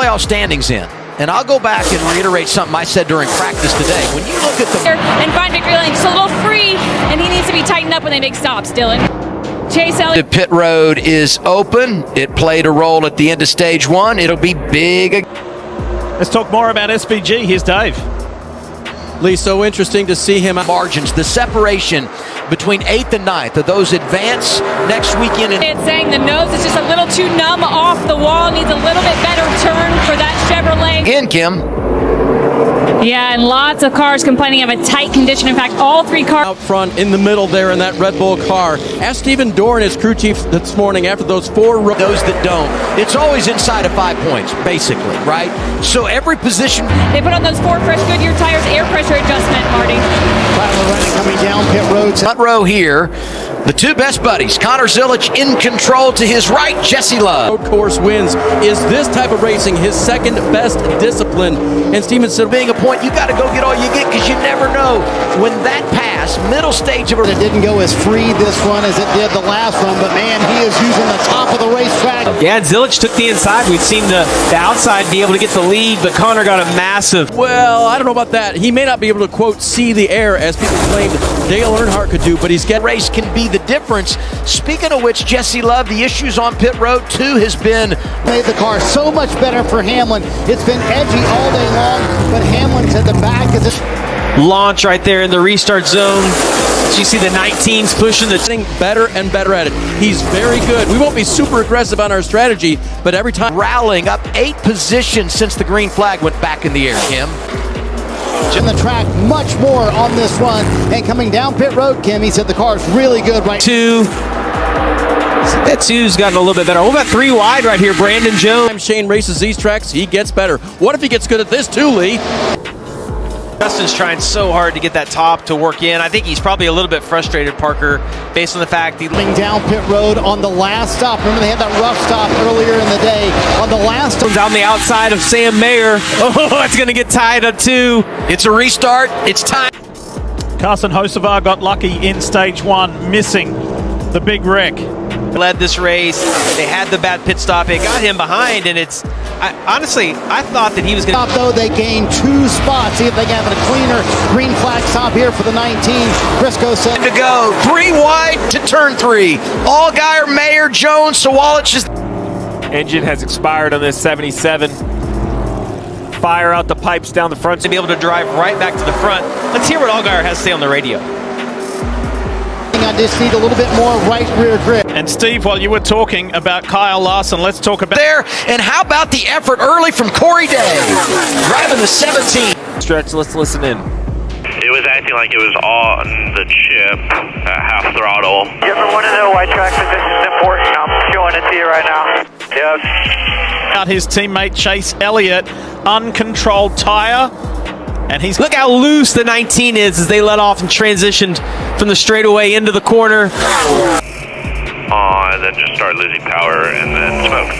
playoff standings in. And I'll go back and reiterate something I said during practice today. When you look at the and find victory lane, just a little free, and he needs to be tightened up when they make stops, Dylan. Chase Elliott. The pit road is open. It played a role at the end of stage one. It'll be big. Let's talk more about SVG. Here's Dave. Lee, so interesting to see him. Margins, the separation between 8th and 9th of those advance next weekend. It's saying the nose is just a little too numb off the wall, needs a little bit better turn for that Chevrolet. Again, Kim. Yeah, and lots of cars complaining of a tight condition. In fact, all three cars Out front, in the middle there in that Red Bull car. Ask Stephen Dorn, his crew chief, this morning after those those that don't. It's always inside of 5 points, basically, right? So every position. they put on those 4 fresh Goodyear tires, air pressure adjustment, Marty. Coming down pit road. Front row here. The two best buddies, Connor Zilic in control to his right, Jesse Love. road course wins. Is this type of racing his second best discipline? And Steven said, Being a point, you got to go get all you get because you never know when that pass, middle stage of a. It didn't go as free this one as it did the last one, but man, he is using the top of the racetrack. Yeah, and Zilic took the inside. We'd seen the outside be able to get the lead, but Connor got a massive. well, I don't know about that. He may not be able to, quote, see the air as people claimed Dale Earnhardt could do, but he's getting. Race can be the difference. Speaking of which, Jesse Love, the issues on pit road 2 has been. Made the car so much better for Hamlin. It's been edgy all day long, but Hamlin's at the back as it's Launch right there in the restart zone. So you see the 19s pushing the. getting better and better at it. He's very good. We won't be super aggressive on our strategy, but every time. Rallying up 8 positions since the green flag went back in the air, Kim. in the track much more on this run. And coming down pit road, Kim, he said the car's really good right now. That 2's gotten a little bit better. What about 3 wide right here, Brandon Jones? Shane races these tracks, he gets better. What if he gets good at this too, Lee? Justin's trying so hard to get that top to work in. I think he's probably a little bit frustrated, Parker, based on the fact he. Coming down pit road on the last stop. Remember they had that rough stop earlier in the day. On the last stop. On the outside of Sam Mayer. Oh, it's going to get tied up too. It's a restart. It's time. Carson Hocevar got lucky in stage 1, missing the big wreck. Led this race. They had the bad pit stop. It got him behind, and honestly, I thought that he was going to. Though they gained 2 spots. See if they can have a cleaner green flag stop here for the 19. Briscoe said to go 3 wide to turn 3. Allgaier, Mayer, Jones, Sawalich is. Engine has expired on this 77. Fire out the pipes down the front to be able to drive right back to the front. Let's hear what Allgaier has to say on the radio. I just need a little bit more right rear grip. And Steve, while you were talking about Kyle Larson, let's talk about there. And how about the effort early from Corey Day, driving the 17. stretch. Let's listen in. It was acting like it was on the chip at half throttle. You ever want to know why track position is important? I'm showing it to you right now. Yep. out his teammate Chase Elliott, uncontrolled tire. And he's look how loose the 19 is as they let off and transitioned from the straightaway into the corner. And then just start losing power and then smoke.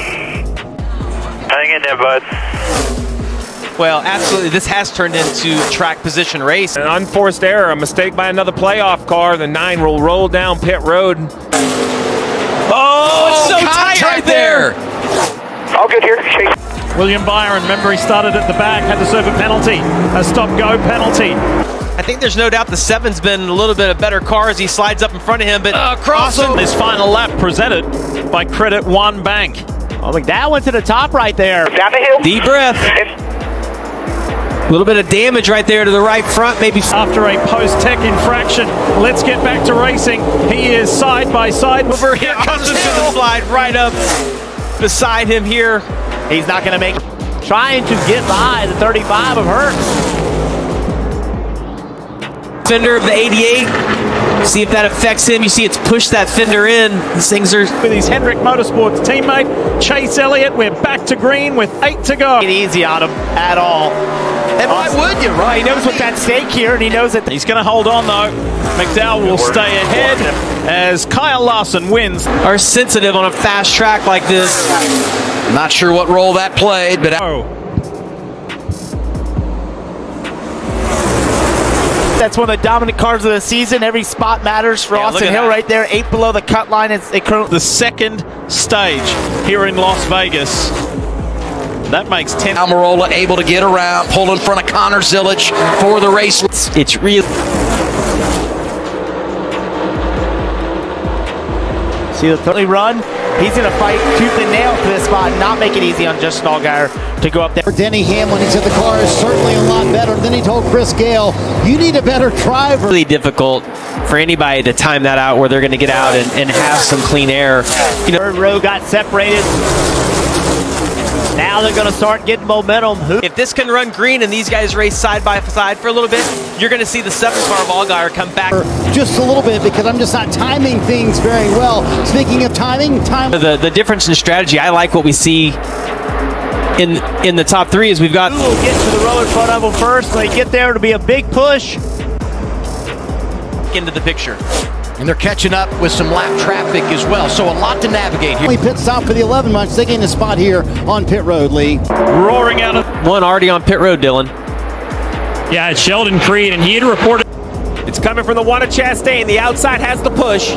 Hang in there, bud. Well, absolutely, this has turned into a track position race. An unforced error, a mistake by another playoff car. The 9 will roll down pit road. Oh, it's so tight right there. All good here. Chase. William Byron, remember he started at the back, had to serve a penalty, a stop-go penalty. I think there's no doubt the 7's been a little bit of better car as he slides up in front of him, but Crossan, his final lap presented by Credit One Bank. Oh, McDowell went to the top right there. Down the hill. Deep breath. A little bit of damage right there to the right front, maybe. After a post-tech infraction, let's get back to racing. He is side by side. Over here comes into the slide right up beside him here. He's not going to make. Trying to get by the 35 of Hurts. Fender of the 88. See if that affects him. You see it's pushed that fender in. These things are. With his Hendrick Motorsports teammate, Chase Elliott, we're back to green with 8 to go. Easy on him at all. And why would you, right? He knows what's at stake here, and he knows that. He's going to hold on, though. McDowell will stay ahead as Kyle Larson wins. Are sensitive on a fast track like this. Not sure what role that played, but. That's one of the dominant cars of the season. Every spot matters for Austin Hill right there. 8 below the cut line. It's the second stage here in Las Vegas. That makes 10. Almirola able to get around, pull in front of Connor Zilich for the race. It's real. See the early run. He's going to fight tooth and nail for this spot, not make it easy on Justin Allgaier to go up there. For Denny Hamlin, he said the car is certainly a lot better. Then he told Chris Gale, you need a better driver. Really difficult for anybody to time that out where they're going to get out and have some clean air. You know, Third row got separated. Now they're going to start getting momentum. if this can run green and these guys race side by side for a little bit, you're going to see the 7th car of Allgaier come back. Just a little bit because I'm just not timing things very well. Speaking of timing, The difference in strategy, I like what we see in the top 3 is we've got. We'll get to the row in front of them first. When they get there, it'll be a big push. Into the picture. And they're catching up with some lap traffic as well. So a lot to navigate here. only pit stop for the 11 months. They gain a spot here on pit road, Lee. Roaring out of One already on pit road, Dylan. Yeah, it's Sheldon Creed, and he had reported. It's coming from the one of Chastain. The outside has the push.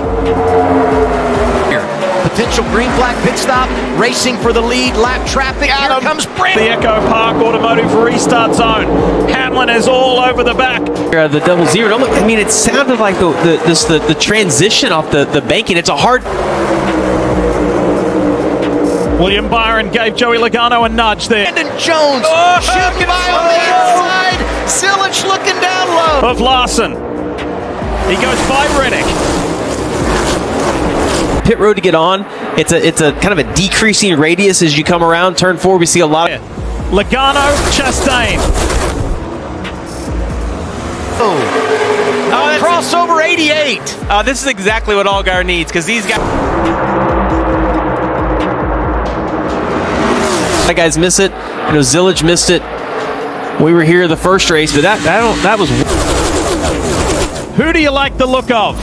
Here. Potential green flag pit stop, racing for the lead, lap traffic. Here comes Brent. the Echo Park Automotive restart zone. Hamlin is all over the back. The double zero. I mean, it sounded like the transition off the banking. It's a hard. William Byron gave Joey Logano a nudge there. Brandon Jones shooting by on the inside. Zilich looking down low. Of Larson. He goes by Reddick. Pit road to get on. It's a kind of a decreasing radius as you come around. Turn 4, we see a lot of. Logano, Chastain. Oh, crossover 88. This is exactly what Allgaier needs because these guys. That guys miss it. You know, Zilich missed it. We were here the first race, but that was. Who do you like the look of?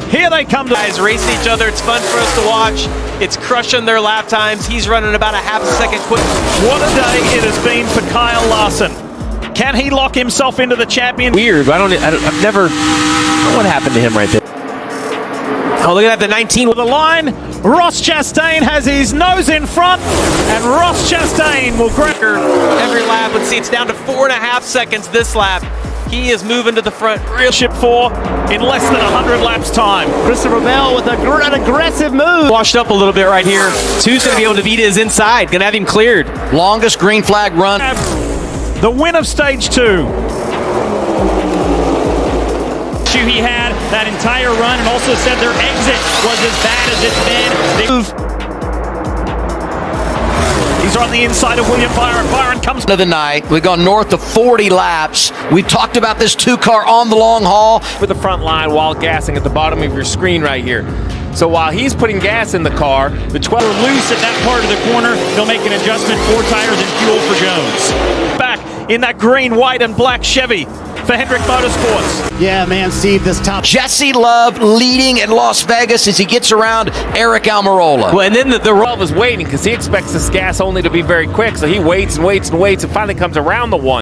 Here they come. Guys racing each other. It's fun for us to watch. It's crushing their lap times. He's running about a half a second quick. What a day it has been for Kyle Larson. Can he lock himself into the champion? Weird. I've never. What happened to him right there? Oh, look at that. The 19 The line. Ross Chastain has his nose in front, and Ross Chastain will grab her. every lap. Let's see. It's down to 4.5 seconds this lap. He is moving to the front. Ship 4 in less than 100 laps time. Christopher Bell with an aggressive move. Washed up a little bit right here. 2's going to be able to beat his inside. Going to have him cleared. Longest green flag run. The win of stage 2. He had that entire run and also said their exit was as bad as it's been. He's on the inside of William Byron. Byron comes Of the night. We've gone north of 40 laps. We've talked about this 2-car on the long haul. With the front line while gassing at the bottom of your screen right here. So while he's putting gas in the car, the 12 We're loose at that part of the corner. They'll make an adjustment. 4 tires and fuel for Jones. back in that green, white, and black Chevy for Hendrick Motorsports. Yeah, man, Steve, this top. Jesse Love leading in Las Vegas as he gets around Eric Almirola. Well, and then the 12 is waiting because he expects this gas only to be very quick. So he waits and waits and waits and finally comes around the one.